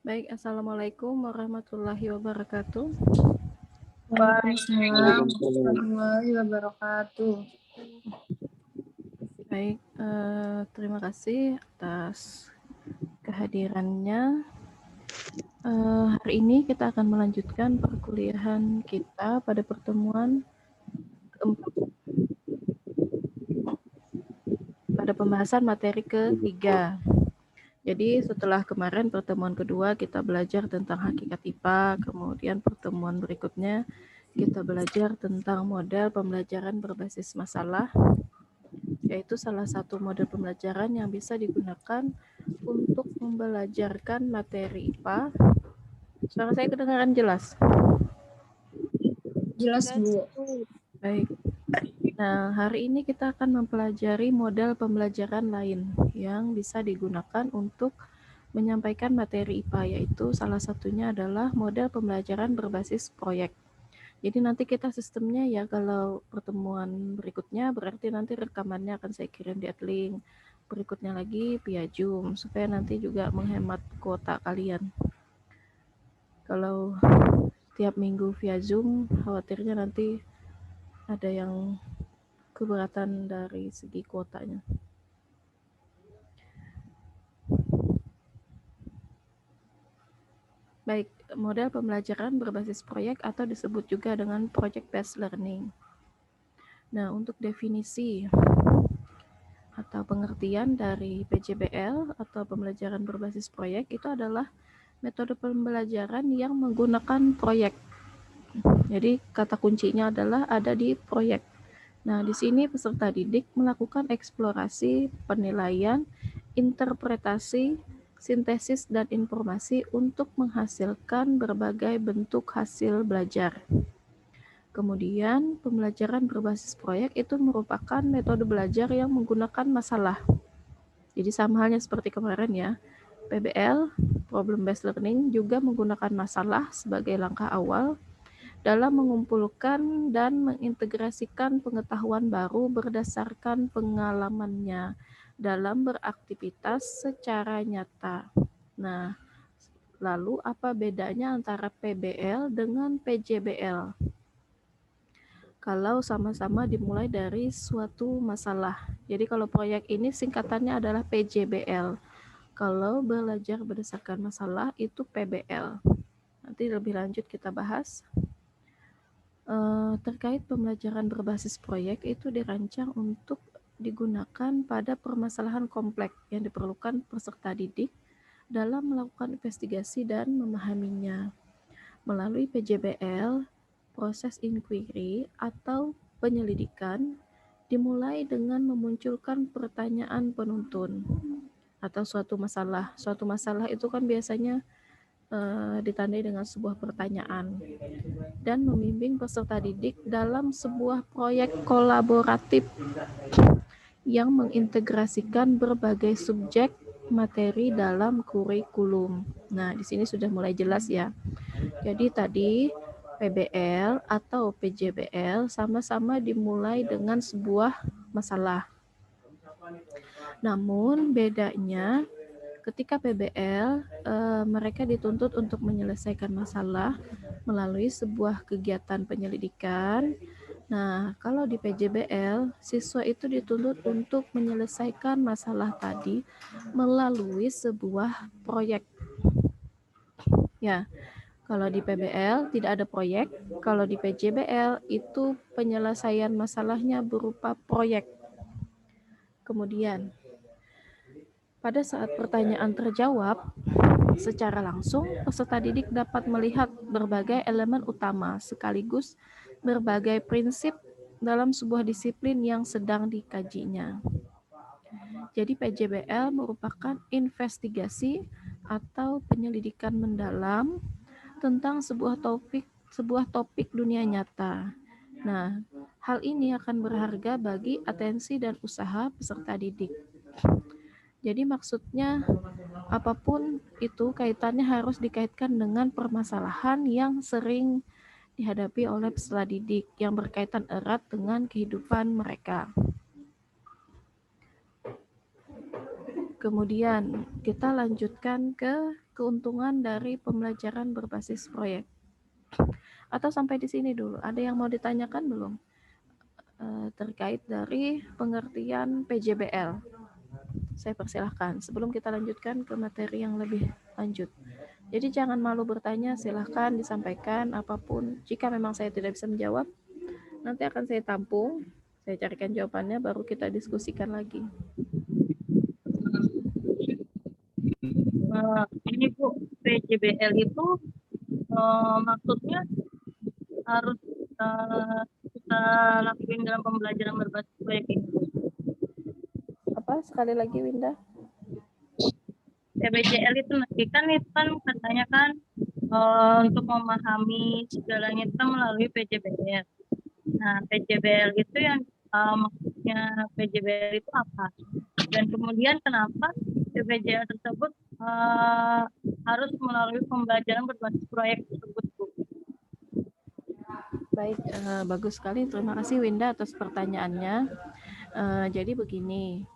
Baik, Assalamualaikum warahmatullahi wabarakatuh. Waalaikumsalam warahmatullahi wabarakatuh. Baik, terima kasih atas kehadirannya. Hari ini kita akan melanjutkan perkuliahan kita pada pertemuan keempat. Pada pembahasan materi ketiga. Jadi setelah kemarin pertemuan kedua kita belajar tentang hakikat IPA, kemudian pertemuan berikutnya kita belajar tentang model pembelajaran berbasis masalah, yaitu salah satu model pembelajaran yang bisa digunakan untuk membelajarkan materi IPA. Suara saya kedengaran jelas? Jelas, Bu. Baik. Nah, hari ini kita akan mempelajari model pembelajaran lain yang bisa digunakan untuk menyampaikan materi IPA, yaitu salah satunya adalah model pembelajaran berbasis proyek. Jadi nanti kita sistemnya ya, kalau pertemuan berikutnya berarti nanti rekamannya akan saya kirim di Adlink, berikutnya lagi via Zoom, supaya nanti juga menghemat kuota kalian. Kalau tiap minggu via Zoom, khawatirnya nanti ada yang keberatan dari segi kuotanya. Baik, model pembelajaran berbasis proyek atau disebut juga dengan project based learning. Nah, untuk definisi atau pengertian dari PJBL atau pembelajaran berbasis proyek itu adalah metode pembelajaran yang menggunakan proyek. Jadi kata kuncinya adalah ada di proyek. Nah, di sini peserta didik melakukan eksplorasi, penilaian, interpretasi, sintesis, dan informasi untuk menghasilkan berbagai bentuk hasil belajar. Kemudian, pembelajaran berbasis proyek itu merupakan metode belajar yang menggunakan masalah. Jadi sama halnya seperti kemarin ya, PBL, Problem Based Learning, juga menggunakan masalah sebagai langkah awal dalam mengumpulkan dan mengintegrasikan pengetahuan baru berdasarkan pengalamannya dalam beraktivitas secara nyata. Nah, lalu apa bedanya antara PBL dengan PJBL? Kalau sama-sama dimulai dari suatu masalah. Jadi kalau proyek ini singkatannya adalah PJBL. Kalau belajar berdasarkan masalah itu PBL. Nanti lebih lanjut kita bahas. Terkait pembelajaran berbasis proyek itu dirancang untuk digunakan pada permasalahan kompleks yang diperlukan peserta didik dalam melakukan investigasi dan memahaminya. Melalui PJBL, proses inquiry atau penyelidikan dimulai dengan memunculkan pertanyaan penuntun atau suatu masalah. Suatu masalah itu kan biasanya ditandai dengan sebuah pertanyaan dan membimbing peserta didik dalam sebuah proyek kolaboratif yang mengintegrasikan berbagai subjek materi dalam kurikulum. Nah, di sini sudah mulai jelas ya. Jadi tadi PBL atau PJBL sama-sama dimulai dengan sebuah masalah. Namun bedanya ketika PBL mereka dituntut untuk menyelesaikan masalah melalui sebuah kegiatan penyelidikan. Nah, kalau di PJBL, siswa itu dituntut untuk menyelesaikan masalah tadi melalui sebuah proyek. Ya, kalau di PBL tidak ada proyek, kalau di PJBL itu penyelesaian masalahnya berupa proyek. Kemudian, pada saat pertanyaan terjawab, secara langsung peserta didik dapat melihat berbagai elemen utama sekaligus berbagai prinsip dalam sebuah disiplin yang sedang dikajinya. Jadi PJBL merupakan investigasi atau penyelidikan mendalam tentang sebuah topik dunia nyata. Nah, hal ini akan berharga bagi atensi dan usaha peserta didik. Jadi maksudnya apapun itu kaitannya harus dikaitkan dengan permasalahan yang sering dihadapi oleh peserta didik yang berkaitan erat dengan kehidupan mereka. Kemudian kita lanjutkan ke keuntungan dari pembelajaran berbasis proyek. Atau sampai di sini dulu, ada yang mau ditanyakan belum? Terkait dari pengertian PJBL. Saya persilahkan sebelum kita lanjutkan ke materi yang lebih lanjut. Jadi jangan malu bertanya, silahkan disampaikan apapun. Jika memang saya tidak bisa menjawab, nanti akan saya tampung, saya carikan jawabannya, baru kita diskusikan lagi. Ini Bu, PJBL itu maksudnya harus kita lakuin dalam pembelajaran berbasis proyek ini. Apa? Sekali lagi Winda. PJBL itu kan katanya kan untuk memahami segalanya itu melalui PJBL. Nah, PJBL itu yang maksudnya PJBL itu apa? Dan kemudian kenapa PJBL tersebut harus melalui pembelajaran berbasis proyek tersebut, Bu? Baik, bagus sekali. Terima kasih Winda atas pertanyaannya. Jadi begini,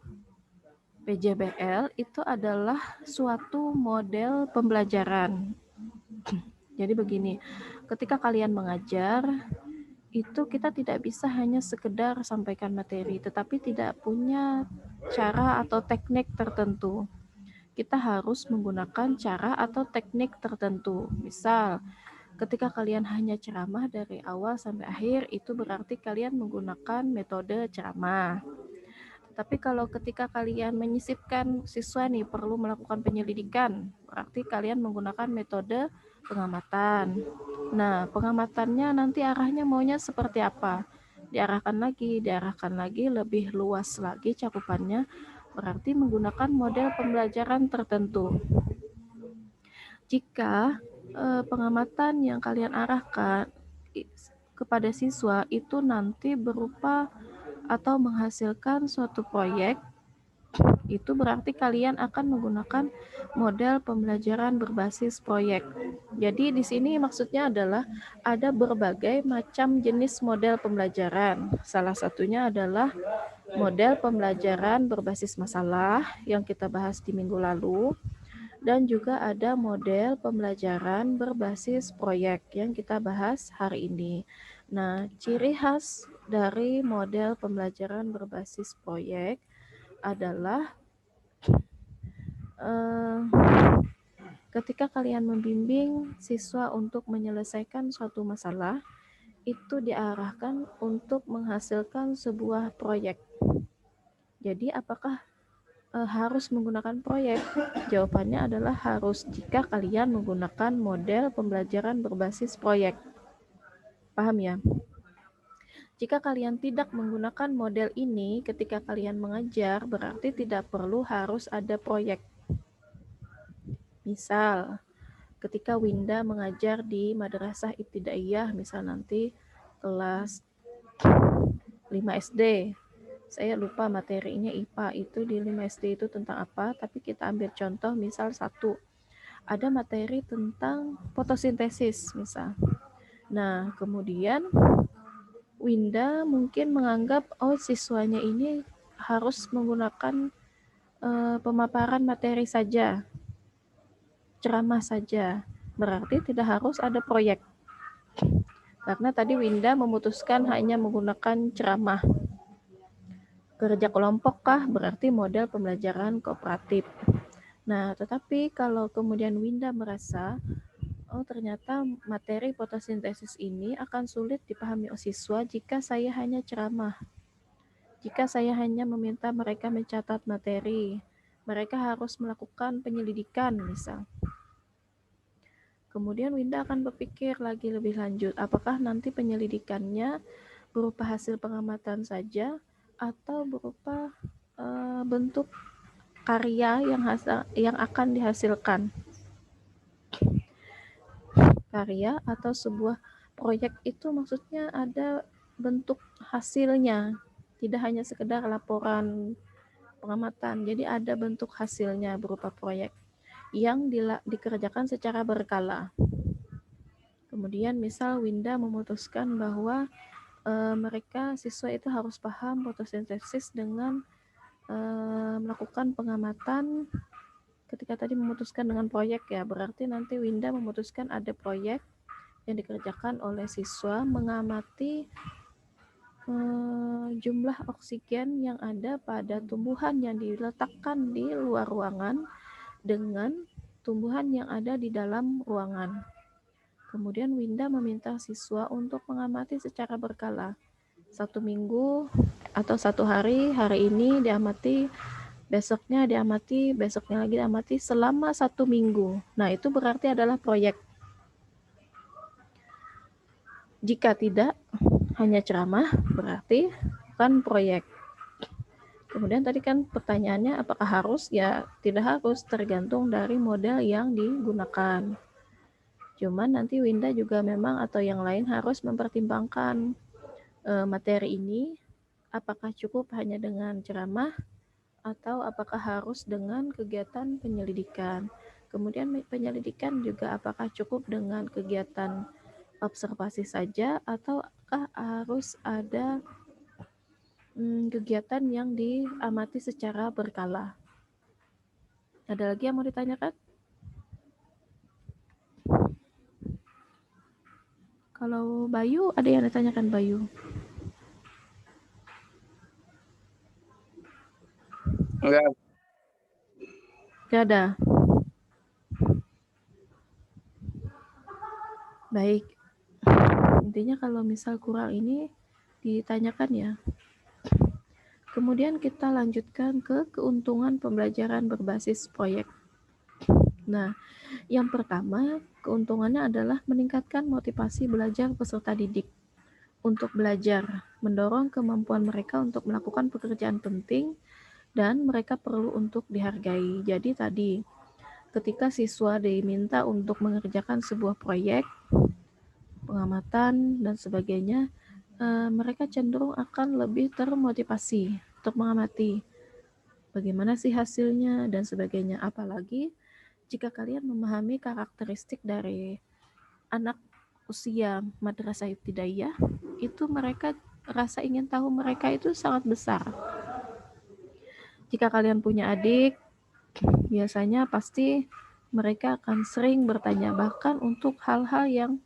PJBL itu adalah suatu model pembelajaran. Jadi begini, ketika kalian mengajar, itu kita tidak bisa hanya sekedar sampaikan materi, tetapi tidak punya cara atau teknik tertentu. Kita harus menggunakan cara atau teknik tertentu. Misal, ketika kalian hanya ceramah dari awal sampai akhir, itu berarti kalian menggunakan metode ceramah. Tapi kalau ketika kalian menyisipkan siswa nih perlu melakukan penyelidikan, berarti kalian menggunakan metode pengamatan. Nah, pengamatannya nanti arahnya maunya seperti apa? Diarahkan lagi, lebih luas lagi cakupannya, berarti menggunakan model pembelajaran tertentu. Jika pengamatan yang kalian arahkan kepada siswa itu nanti berupa atau menghasilkan suatu proyek, itu berarti kalian akan menggunakan model pembelajaran berbasis proyek. Jadi di sini maksudnya adalah ada berbagai macam jenis model pembelajaran. Salah satunya adalah model pembelajaran berbasis masalah yang kita bahas di minggu lalu, dan juga ada model pembelajaran berbasis proyek yang kita bahas hari ini. Nah, ciri khas dari model pembelajaran berbasis proyek adalah ketika kalian membimbing siswa untuk menyelesaikan suatu masalah, itu diarahkan untuk menghasilkan sebuah proyek. Jadi apakah harus menggunakan proyek? Jawabannya adalah harus jika kalian menggunakan model pembelajaran berbasis proyek. Paham ya? Jika kalian tidak menggunakan model ini ketika kalian mengajar, berarti tidak perlu harus ada proyek. Misal, ketika Winda mengajar di Madrasah Ibtidaiyah, misal nanti kelas 5 SD, saya lupa materinya IPA itu di 5 SD itu tentang apa, tapi kita ambil contoh misal satu, ada materi tentang fotosintesis misal. Nah, kemudian Winda mungkin menganggap, oh siswanya ini harus menggunakan pemaparan materi saja, ceramah saja, berarti tidak harus ada proyek. Karena tadi Winda memutuskan hanya menggunakan ceramah. Kerja kelompok kah? Berarti model pembelajaran kooperatif. Nah, tetapi kalau kemudian Winda merasa, oh ternyata materi fotosintesis ini akan sulit dipahami oleh siswa jika saya hanya ceramah. Jika saya hanya meminta mereka mencatat materi, mereka harus melakukan penyelidikan misal. Kemudian Winda akan berpikir lagi lebih lanjut, apakah nanti penyelidikannya berupa hasil pengamatan saja atau berupa bentuk karya yang akan dihasilkan. Karya atau sebuah proyek itu maksudnya ada bentuk hasilnya, tidak hanya sekedar laporan pengamatan, jadi ada bentuk hasilnya berupa proyek yang dikerjakan secara berkala. Kemudian misal Winda memutuskan bahwa mereka siswa itu harus paham fotosintesis dengan melakukan pengamatan ketika tadi memutuskan dengan proyek ya, berarti nanti Winda memutuskan ada proyek yang dikerjakan oleh siswa mengamati jumlah oksigen yang ada pada tumbuhan yang diletakkan di luar ruangan dengan tumbuhan yang ada di dalam ruangan. Kemudian Winda meminta siswa untuk mengamati secara berkala. 1 minggu atau 1 hari, hari ini diamati, besoknya diamati, besoknya lagi diamati selama 1 minggu. Nah, itu berarti adalah proyek. Jika tidak, hanya ceramah, berarti bukan proyek. Kemudian tadi kan pertanyaannya apakah harus? Ya, tidak harus, tergantung dari model yang digunakan. Cuman nanti Winda juga memang atau yang lain harus mempertimbangkan materi ini, apakah cukup hanya dengan ceramah atau apakah harus dengan kegiatan penyelidikan. Kemudian penyelidikan juga apakah cukup dengan kegiatan observasi saja ataukah harus ada kegiatan yang diamati secara berkala. Ada lagi yang mau ditanyakan? Kalau Bayu, ada yang ditanyakan Bayu? Enggak. Gak ada. Baik. Intinya kalau misal kurang ini ditanyakan ya. Kemudian kita lanjutkan ke keuntungan pembelajaran berbasis proyek. Nah, yang pertama, keuntungannya adalah meningkatkan motivasi belajar peserta didik untuk belajar, mendorong kemampuan mereka untuk melakukan pekerjaan penting, dan mereka perlu untuk dihargai. Jadi tadi, ketika siswa diminta untuk mengerjakan sebuah proyek, pengamatan, dan sebagainya, mereka cenderung akan lebih termotivasi untuk mengamati bagaimana sih hasilnya dan sebagainya. Apalagi jika kalian memahami karakteristik dari anak usia madrasah ibtidaiyah, itu mereka rasa ingin tahu mereka itu sangat besar. Jika kalian punya adik, biasanya pasti mereka akan sering bertanya, bahkan untuk hal-hal yang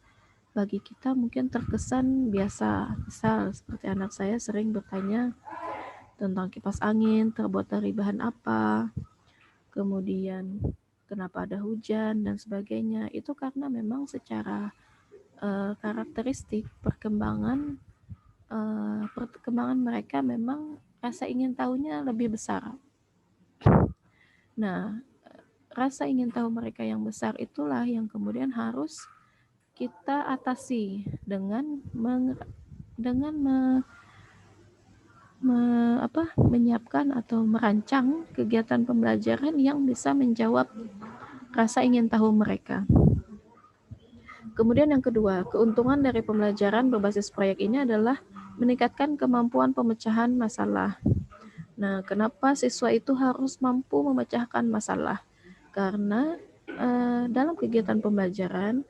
bagi kita mungkin terkesan biasa. Misal seperti anak saya sering bertanya tentang kipas angin terbuat dari bahan apa, kemudian kenapa ada hujan dan sebagainya. Itu karena memang secara karakteristik perkembangan mereka memang rasa ingin tahunya lebih besar. Nah, rasa ingin tahu mereka yang besar itulah yang kemudian harus kita atasi dengan menyiapkan atau merancang kegiatan pembelajaran yang bisa menjawab rasa ingin tahu mereka. Kemudian yang kedua, keuntungan dari pembelajaran berbasis proyek ini adalah meningkatkan kemampuan pemecahan masalah. Nah, kenapa siswa itu harus mampu memecahkan masalah? Karena dalam kegiatan pembelajaran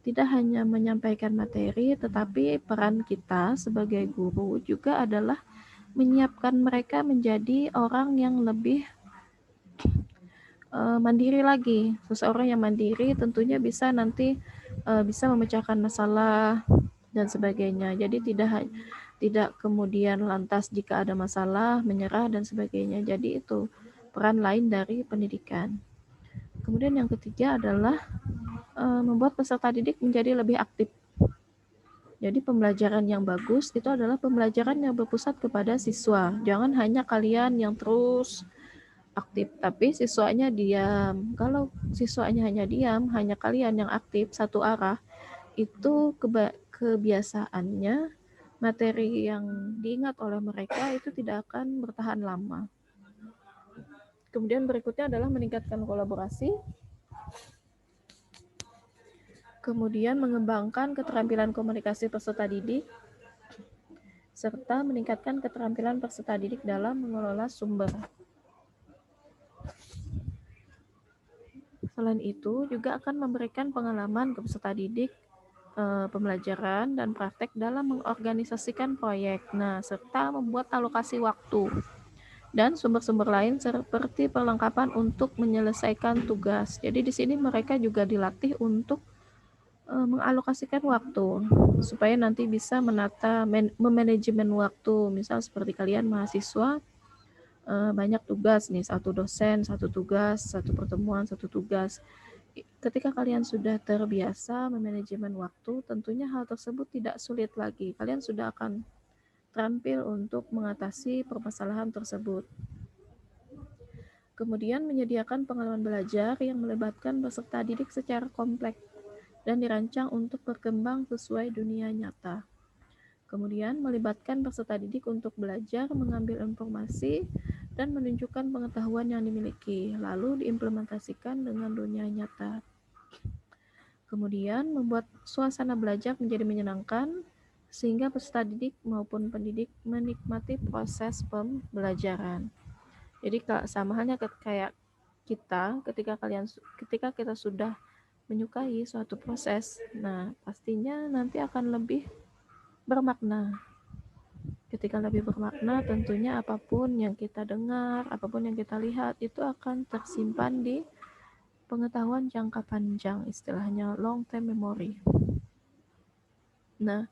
tidak hanya menyampaikan materi, tetapi peran kita sebagai guru juga adalah menyiapkan mereka menjadi orang yang lebih mandiri lagi. Seseorang yang mandiri tentunya bisa nanti bisa memecahkan masalah dan sebagainya. Jadi tidak kemudian lantas jika ada masalah menyerah dan sebagainya. Jadi itu peran lain dari pendidikan. Kemudian yang ketiga adalah membuat peserta didik menjadi lebih aktif. Jadi pembelajaran yang bagus itu adalah pembelajaran yang berpusat kepada siswa. Jangan hanya kalian yang terus aktif, tapi siswanya diam. Kalau siswanya hanya diam, hanya kalian yang aktif satu arah, itu kebiasaannya materi yang diingat oleh mereka itu tidak akan bertahan lama. Kemudian berikutnya adalah meningkatkan kolaborasi. Kemudian mengembangkan keterampilan komunikasi peserta didik, serta meningkatkan keterampilan peserta didik dalam mengelola sumber. Selain itu, juga akan memberikan pengalaman ke peserta didik, pembelajaran dan praktek dalam mengorganisasikan proyek. Nah, serta membuat alokasi waktu. dan sumber-sumber lain seperti perlengkapan untuk menyelesaikan tugas. Jadi di sini mereka juga dilatih untuk mengalokasikan waktu supaya nanti bisa menata memanajemen waktu. Misal seperti kalian mahasiswa banyak tugas nih, satu dosen, satu tugas, satu pertemuan, satu tugas. Ketika kalian sudah terbiasa memanajemen waktu, tentunya hal tersebut tidak sulit lagi. Kalian sudah akan terampil untuk mengatasi permasalahan tersebut. Kemudian menyediakan pengalaman belajar yang melibatkan peserta didik secara kompleks dan dirancang untuk berkembang sesuai dunia nyata. Kemudian melibatkan peserta didik untuk belajar, mengambil informasi, dan menunjukkan pengetahuan yang dimiliki, lalu diimplementasikan dengan dunia nyata. Kemudian membuat suasana belajar menjadi menyenangkan, sehingga peserta didik maupun pendidik menikmati proses pembelajaran. Jadi sama halnya kayak kita, ketika kita sudah menyukai suatu proses, nah pastinya nanti akan lebih bermakna. Ketika lebih bermakna, tentunya apapun yang kita dengar, apapun yang kita lihat, itu akan tersimpan di pengetahuan jangka panjang, istilahnya long term memory. Nah,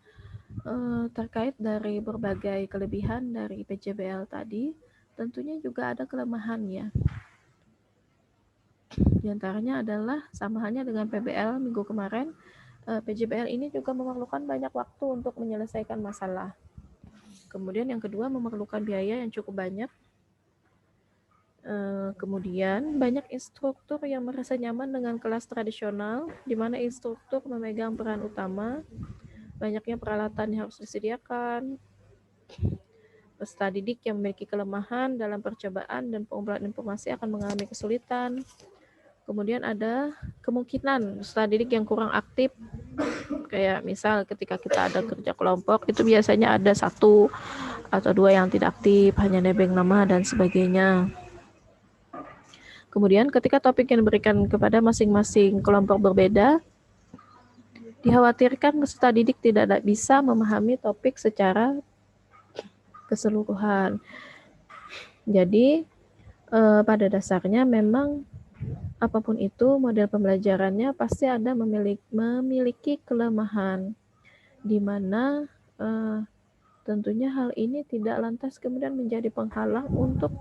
terkait dari berbagai kelebihan dari PJBL tadi, tentunya juga ada kelemahannya. Di antaranya adalah sama halnya dengan PBL minggu kemarin, PJBL ini juga memerlukan banyak waktu untuk menyelesaikan masalah. Kemudian yang kedua memerlukan biaya yang cukup banyak. Kemudian banyak instruktur yang merasa nyaman dengan kelas tradisional, di mana instruktur memegang peran utama. Banyaknya peralatan yang harus disediakan. Peserta didik yang memiliki kelemahan dalam percobaan dan pengumpulan informasi akan mengalami kesulitan. Kemudian ada kemungkinan peserta didik yang kurang aktif, kayak misal ketika kita ada kerja kelompok, itu biasanya ada 1 atau 2 yang tidak aktif, hanya nebeng nama dan sebagainya. Kemudian ketika topik yang diberikan kepada masing-masing kelompok berbeda, dikhawatirkan peserta didik tidak bisa memahami topik secara keseluruhan. Jadi pada dasarnya memang apapun itu model pembelajarannya pasti ada memiliki kelemahan, di mana tentunya hal ini tidak lantas kemudian menjadi penghalang untuk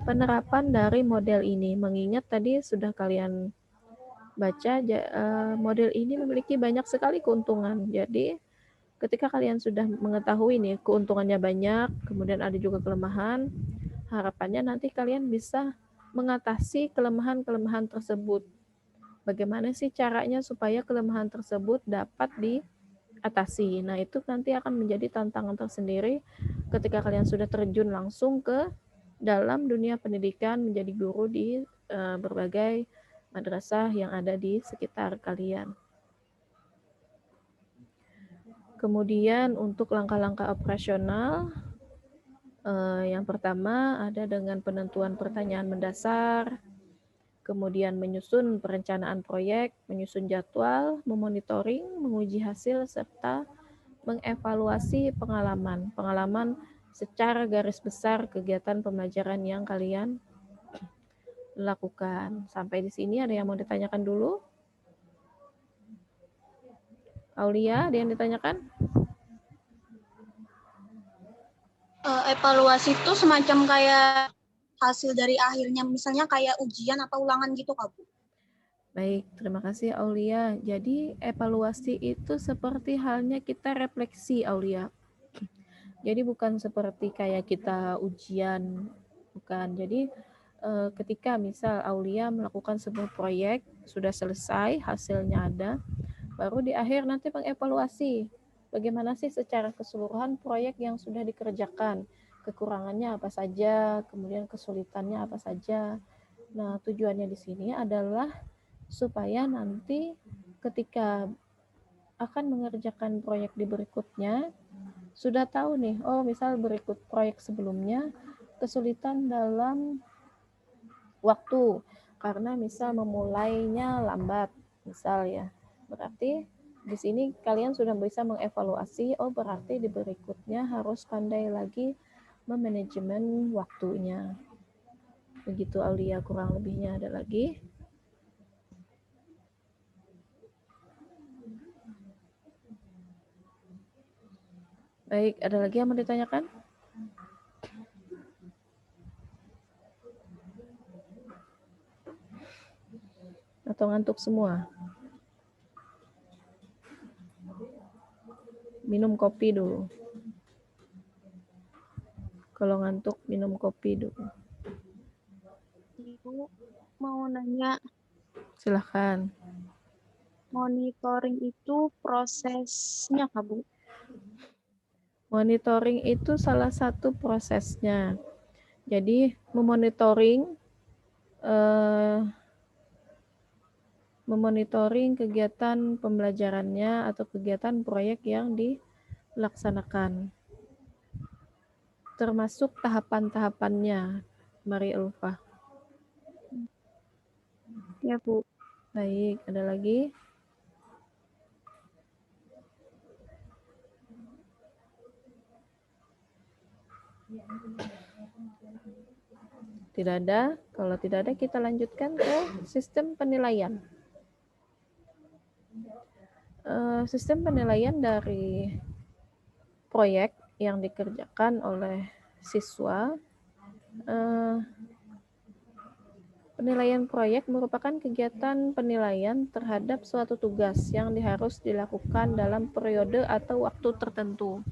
penerapan dari model ini, mengingat tadi sudah kalian baca model ini memiliki banyak sekali keuntungan. Jadi ketika kalian sudah mengetahui nih keuntungannya banyak, kemudian ada juga kelemahan, harapannya nanti kalian bisa mengatasi kelemahan-kelemahan tersebut. Bagaimana sih caranya supaya kelemahan tersebut dapat diatasi? Nah, itu nanti akan menjadi tantangan tersendiri ketika kalian sudah terjun langsung ke dalam dunia pendidikan, menjadi guru di berbagai madrasah yang ada di sekitar kalian. Kemudian untuk langkah-langkah operasional, yang pertama ada dengan penentuan pertanyaan mendasar, kemudian menyusun perencanaan proyek, menyusun jadwal, memonitoring, menguji hasil, serta mengevaluasi pengalaman secara garis besar kegiatan pembelajaran yang kalian lakukan. Sampai di sini ada yang mau ditanyakan dulu? Aulia, ada yang ditanyakan? Evaluasi itu semacam kayak hasil dari akhirnya, misalnya kayak ujian atau ulangan gitu, Kak Bu. Baik, terima kasih Aulia. Jadi evaluasi itu seperti halnya kita refleksi, Aulia. Jadi bukan seperti kayak kita ujian, bukan. Jadi ketika misal Aulia melakukan sebuah proyek, sudah selesai, hasilnya ada, baru di akhir nanti mengevaluasi bagaimana sih secara keseluruhan proyek yang sudah dikerjakan, kekurangannya apa saja, kemudian kesulitannya apa saja. Nah, tujuannya di sini adalah supaya nanti ketika akan mengerjakan proyek di berikutnya, sudah tahu nih, oh misal berikut proyek sebelumnya kesulitan dalam waktu, karena misal memulainya lambat, misal ya. Berarti di sini kalian sudah bisa mengevaluasi, oh berarti di berikutnya harus pandai lagi memanajemen waktunya. Begitu Aulia, kurang lebihnya ada lagi. Baik, ada lagi yang mau ditanyakan? Atau ngantuk semua? Minum kopi dulu. Kalau ngantuk, minum kopi dulu. Ibu mau nanya, Silahkan. monitoring itu prosesnya Kak Bu? Monitoring itu salah satu prosesnya. Jadi memonitoring kegiatan pembelajarannya atau kegiatan proyek yang dilaksanakan. Termasuk tahapan-tahapannya, Mari Ulfa. Ya Bu. Baik, ada lagi? Tidak ada. Kalau tidak ada, kita lanjutkan ke sistem penilaian. Sistem penilaian dari proyek yang dikerjakan oleh siswa. Penilaian proyek merupakan kegiatan penilaian terhadap suatu tugas yang harus dilakukan dalam periode atau waktu tertentu.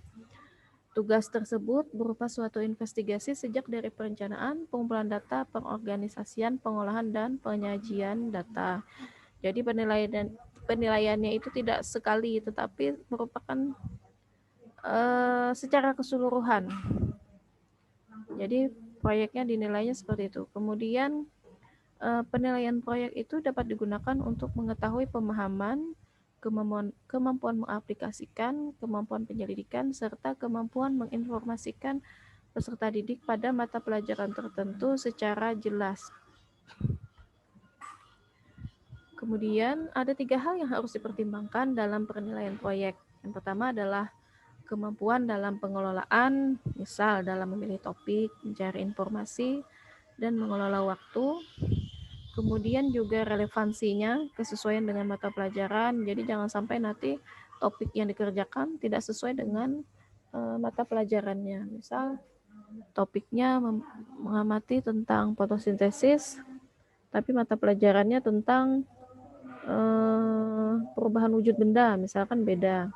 Tugas tersebut berupa suatu investigasi sejak dari perencanaan, pengumpulan data, pengorganisasian, pengolahan, dan penyajian data. Jadi penilaiannya itu tidak sekali, tetapi merupakan secara keseluruhan. Jadi proyeknya dinilainya seperti itu. Kemudian penilaian proyek itu dapat digunakan untuk mengetahui pemahaman, kemampuan mengaplikasikan, kemampuan penyelidikan, serta kemampuan menginformasikan peserta didik pada mata pelajaran tertentu secara jelas. Kemudian ada 3 hal yang harus dipertimbangkan dalam penilaian proyek. Yang pertama adalah kemampuan dalam pengelolaan, misal dalam memilih topik, mencari informasi, dan mengelola waktu. Kemudian juga relevansinya, kesesuaian dengan mata pelajaran. Jadi jangan sampai nanti topik yang dikerjakan tidak sesuai dengan mata pelajarannya. Misal topiknya mengamati tentang fotosintesis, tapi mata pelajarannya tentang perubahan wujud benda, misalkan beda.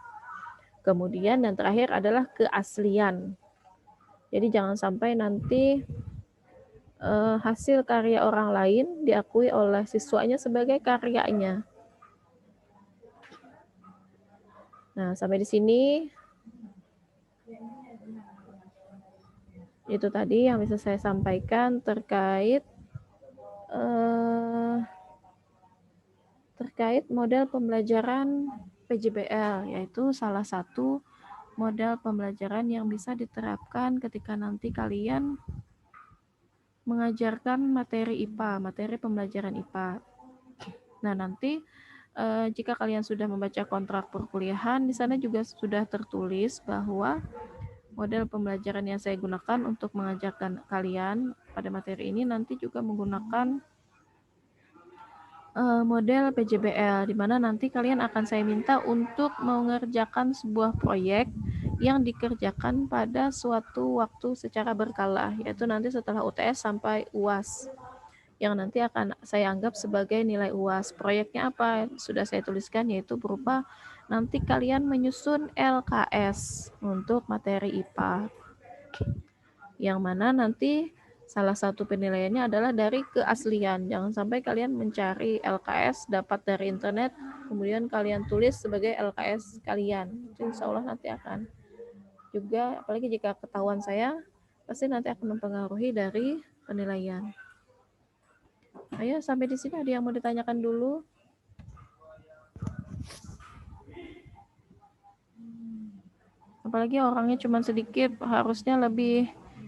Kemudian yang terakhir adalah keaslian. Jadi jangan sampai nanti hasil karya orang lain diakui oleh siswanya sebagai karyanya. Nah, sampai di sini itu tadi yang bisa saya sampaikan terkait model pembelajaran PJBL, yaitu salah satu model pembelajaran yang bisa diterapkan ketika nanti kalian mengajarkan materi IPA, materi pembelajaran IPA. Nah, nanti jika kalian sudah membaca kontrak perkuliahan, di sana juga sudah tertulis bahwa model pembelajaran yang saya gunakan untuk mengajarkan kalian pada materi ini nanti juga menggunakan model PJBL, di mana nanti kalian akan saya minta untuk mengerjakan sebuah proyek yang dikerjakan pada suatu waktu secara berkala, yaitu nanti setelah UTS sampai UAS, yang nanti akan saya anggap sebagai nilai UAS. Proyeknya apa? Sudah saya tuliskan, yaitu berupa nanti kalian menyusun LKS untuk materi IPA, yang mana nanti salah satu penilaiannya adalah dari keaslian. Jangan sampai kalian mencari LKS dapat dari internet, kemudian kalian tulis sebagai LKS kalian. Itu insya Allah nanti akan juga, apalagi jika ketahuan saya, pasti nanti akan mempengaruhi dari penilaian. Ayo, sampai di sini ada yang mau ditanyakan dulu? Apalagi orangnya cuma sedikit, harusnya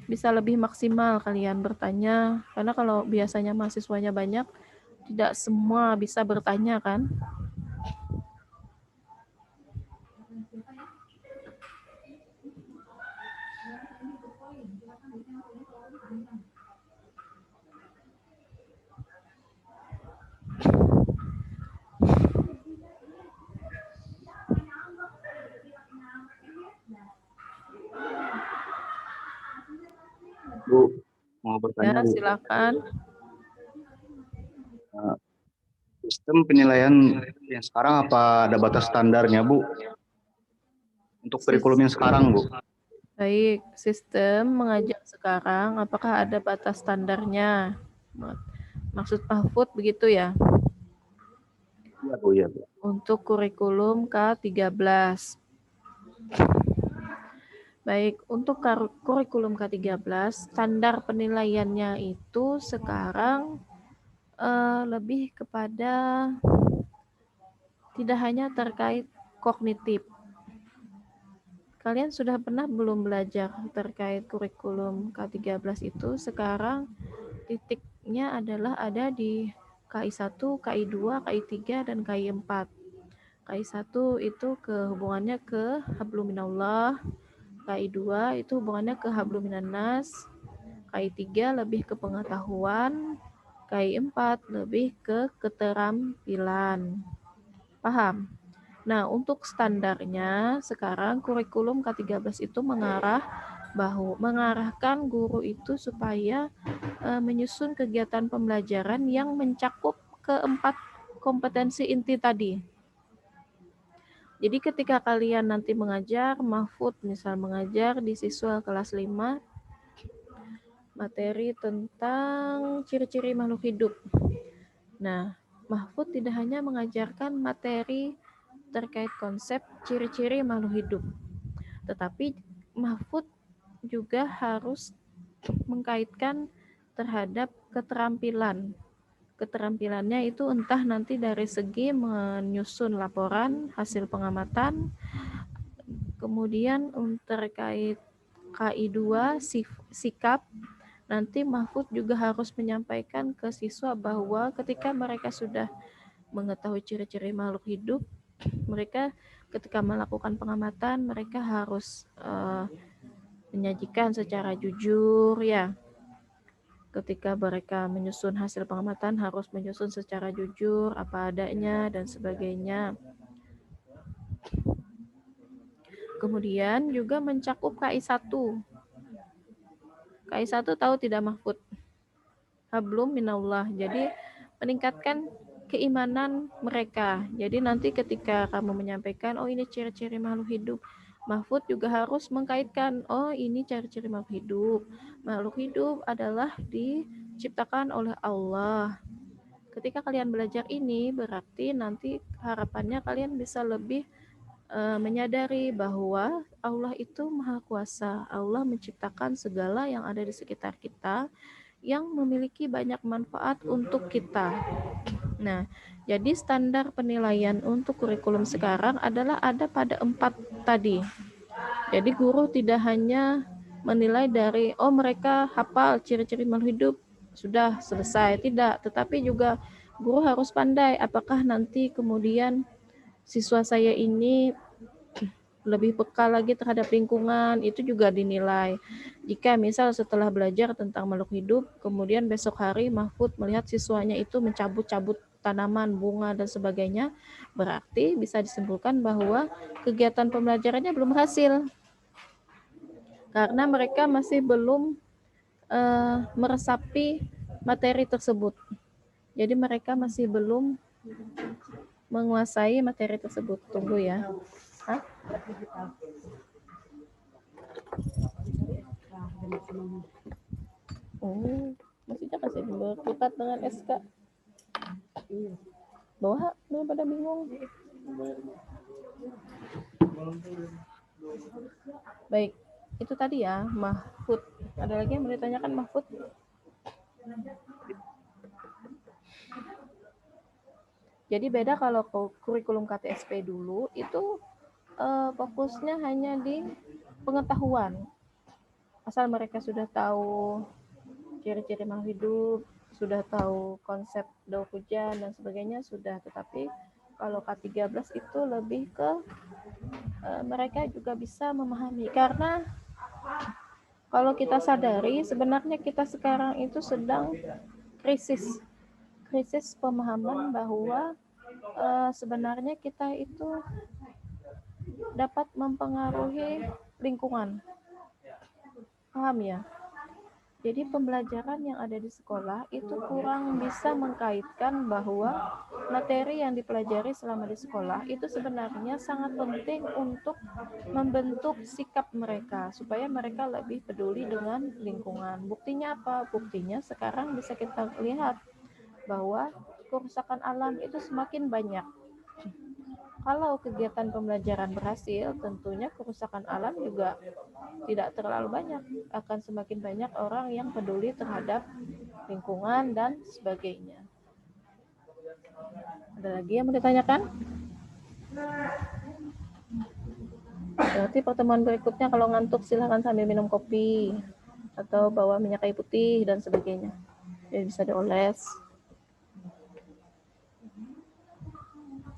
bisa lebih maksimal kalian bertanya, karena kalau biasanya mahasiswanya banyak, tidak semua bisa bertanya kan. Bu, mau bertanya Ya, Bu. silakan. Sistem penilaian yang sekarang apa ada batas standarnya Bu? Untuk kurikulum yang sekarang Bu. Baik, sistem mengajar sekarang apakah ada batas standarnya? Maksud Mahfud begitu ya? Iya Bu, iya Bu. Untuk kurikulum K13. Baik, untuk kurikulum K13, standar penilaiannya itu sekarang lebih kepada tidak hanya terkait kognitif. Kalian sudah pernah belum belajar terkait kurikulum K13 itu? Sekarang titiknya adalah ada di KI1, KI2, KI3, dan KI4. KI1 itu hubungannya ke hablum minallah, KI2 itu hubungannya ke hablum minannas, KI3 lebih ke pengetahuan, KI4 lebih ke keterampilan. Paham? Nah, untuk standarnya sekarang kurikulum K13 itu mengarahkan guru itu supaya menyusun kegiatan pembelajaran yang mencakup keempat kompetensi inti tadi. Jadi ketika kalian nanti mengajar, Mahfud misal mengajar di siswa kelas 5 materi tentang ciri-ciri makhluk hidup. Nah, Mahfud tidak hanya mengajarkan materi terkait konsep ciri-ciri makhluk hidup, tetapi Mahfud juga harus mengkaitkan terhadap keterampilan. Keterampilannya itu entah nanti dari segi menyusun laporan hasil pengamatan, kemudian terkait KI2 sikap, nanti Mahfud juga harus menyampaikan ke siswa bahwa ketika mereka sudah mengetahui ciri-ciri makhluk hidup, mereka ketika melakukan pengamatan mereka harus menyajikan secara jujur ya. Ketika mereka menyusun hasil pengamatan harus menyusun secara jujur, apa adanya dan sebagainya. Kemudian juga mencakup KI1. KI1 tahu tidak Mahfud? Hablum minallah. Jadi meningkatkan keimanan mereka. Jadi nanti ketika kamu menyampaikan, oh ini ciri-ciri makhluk hidup, Mahfud juga harus mengkaitkan, oh ini ciri-ciri makhluk hidup. Makhluk hidup adalah diciptakan oleh Allah. Ketika kalian belajar ini, berarti nanti harapannya kalian bisa lebih menyadari bahwa Allah itu Maha Kuasa. Allah menciptakan segala yang ada di sekitar kita yang memiliki banyak manfaat untuk kita. Nah, jadi standar penilaian untuk kurikulum sekarang adalah ada pada 4 tadi. Jadi guru tidak hanya menilai dari, oh mereka hafal ciri-ciri makhluk hidup, sudah selesai. Tidak, tetapi juga guru harus pandai apakah nanti kemudian siswa saya ini lebih peka lagi terhadap lingkungan, itu juga dinilai. Jika misal setelah belajar tentang makhluk hidup, kemudian besok hari Mahfud melihat siswanya itu mencabut-cabut tanaman, bunga, dan sebagainya, berarti bisa disimpulkan bahwa kegiatan pembelajarannya belum berhasil. Karena mereka masih belum meresapi materi tersebut. Jadi mereka masih belum menguasai materi tersebut. Tunggu ya. Hah? Oh, maksudnya kasih berkutat dengan SK. Bawa, pada bingung. Baik, itu tadi ya, Mahfud. Ada lagi yang mau ditanyakan Mahfud? Jadi beda kalau kurikulum KTSP dulu itu fokusnya hanya di pengetahuan. Asal mereka sudah tahu ciri-ciri makhluk hidup, sudah tahu konsep daur hujan dan sebagainya sudah. Tetapi kalau K13 itu lebih ke mereka juga bisa memahami, karena Kalau kita sadari, sebenarnya kita sekarang itu sedang krisis pemahaman bahwa sebenarnya kita itu dapat mempengaruhi lingkungan. Paham ya? Jadi pembelajaran yang ada di sekolah itu kurang bisa mengkaitkan bahwa materi yang dipelajari selama di sekolah itu sebenarnya sangat penting untuk membentuk sikap mereka supaya mereka lebih peduli dengan lingkungan. Buktinya apa? Buktinya sekarang bisa kita lihat bahwa kerusakan alam itu semakin banyak. Kalau kegiatan pembelajaran berhasil, tentunya kerusakan alam juga tidak terlalu banyak. Akan semakin banyak orang yang peduli terhadap lingkungan dan sebagainya. Ada lagi yang mau ditanyakan? Berarti pertemuan berikutnya kalau ngantuk silahkan sambil minum kopi atau bawa minyak kayu putih dan sebagainya. Jadi bisa dioles.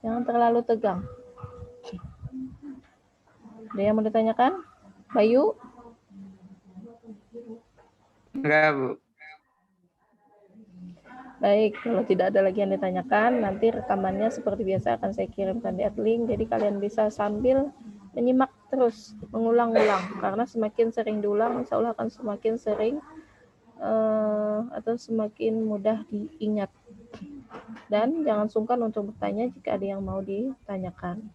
Jangan terlalu tegang. Ada yang mau ditanyakan? Bayu? Enggak, Bu. Baik, kalau tidak ada lagi yang ditanyakan, nanti rekamannya seperti biasa akan saya kirimkan di link. Jadi kalian bisa sambil menyimak terus, mengulang-ulang. Karena semakin sering diulang, insya Allah akan semakin sering atau semakin mudah diingat. Dan jangan sungkan untuk bertanya jika ada yang mau ditanyakan.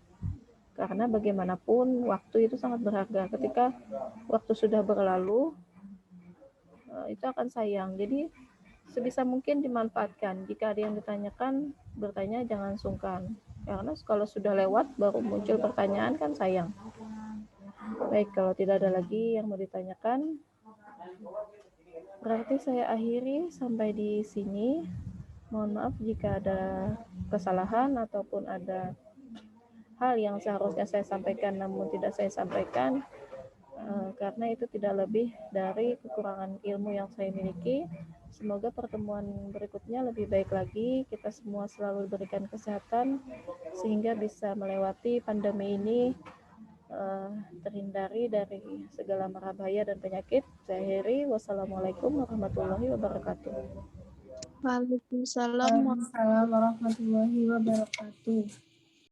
Karena bagaimanapun waktu itu sangat berharga. Ketika waktu sudah berlalu, itu akan sayang. Jadi sebisa mungkin dimanfaatkan. Jika ada yang ditanyakan, bertanya jangan sungkan. Karena kalau sudah lewat baru muncul pertanyaan kan sayang. Baik, kalau tidak ada lagi yang mau ditanyakan, berarti saya akhiri sampai di sini. Mohon maaf jika ada kesalahan ataupun ada hal yang seharusnya saya sampaikan namun tidak saya sampaikan, karena itu tidak lebih dari kekurangan ilmu yang saya miliki. Semoga pertemuan berikutnya lebih baik lagi. Kita semua selalu diberikan kesehatan sehingga bisa melewati pandemi ini terhindari dari segala mara bahaya dan penyakit. Saya akhiri. Wassalamualaikum warahmatullahi wabarakatuh. Waalaikumsalam. Waalaikumsalam warahmatullahi wabarakatuh.